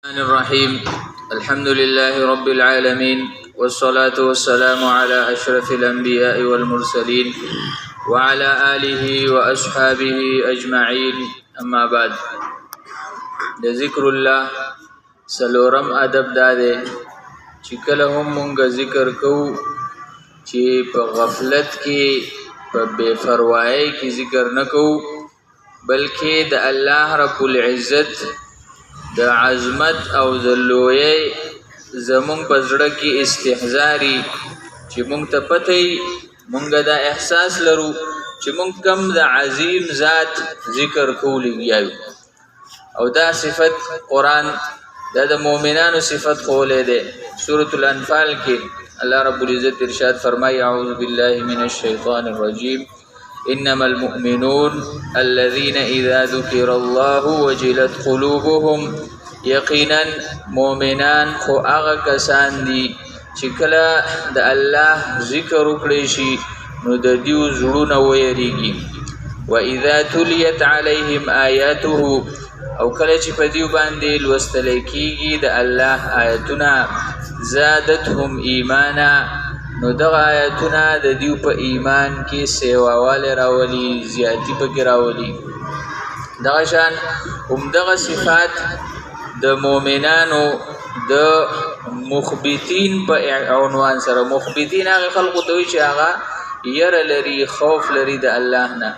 الرحمن الرحيم الحمد لله رب العالمين والصلاة والسلام على أشرف الأنبياء والمرسلين وعلى آله وأصحابه أجمعين أما بعد ذكر الله سلورم أدب داده چکلهم منگ ذکر کو چی پا غفلت کی پا بے فروائی کی ذکر نکو بلکہ دا اللہ رب العزت د عظمت او د لوی زمون پزړه کې استحزاري چې مونږ ته پته مونږ دا احساس لرو چې مونږ کم د عظیم ذات ذکر کولیږو او دا صفت قران د مؤمنانو صفت خولې ده سورۃ الانفال کې الله رب العزت ارشاد فرمایي اعوذ بالله من الشیطان الرجیم انما المؤمنون الذين اذا ذكر الله وجلت قلوبهم یقینا مؤمنان خو هغه کسان دي چې کله د الله ذکر وکړي شي نو د دیو زړونه ويریږي واذا تليت عليهم آیاته او کله چې په دیو باندې لوستل کېږي د الله آیاتونه زادتهم ایمانا نو دغه آیاتونه د دیو په ایمان کې سیواواله راولي زیاتی پکې راولي دغه شان همدغه صفات د مؤمنانو د مخبتین په عنوان سره مخبتین هغه خلق دوی چې هغه ير لري خوف لري د الله نه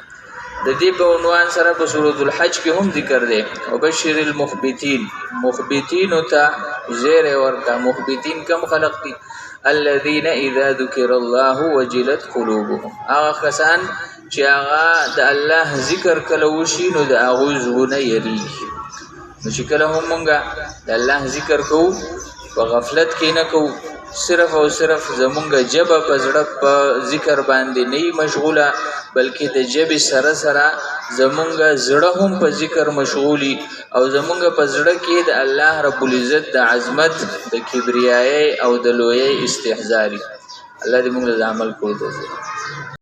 د دې په عنوان سره په سورۃ الحج کې هم ذکر دی او بشیر المخبتین مخبتین ته زیر ورکا مخبتین کم خلق دي الذين اذا ذكر الله وجلت قلوبهم هغه کسان چې هغه د الله ذکر کله وشي نو د هغه زړونه یریږي نو چې کله هم مونږه د الله ذکر کوو په غفلت کې نه کوو صرف او صرف زمونږه جبه په زړه په ذکر باندې نه مشغوله بلکې د جبې سره سره زمونږه زړه هم په ذکر مشغولي او زمونږه په زړه کې د الله رب العزت د عظمت د کبریایي او د لوی استحزاري الله دې موږ له عمل کولو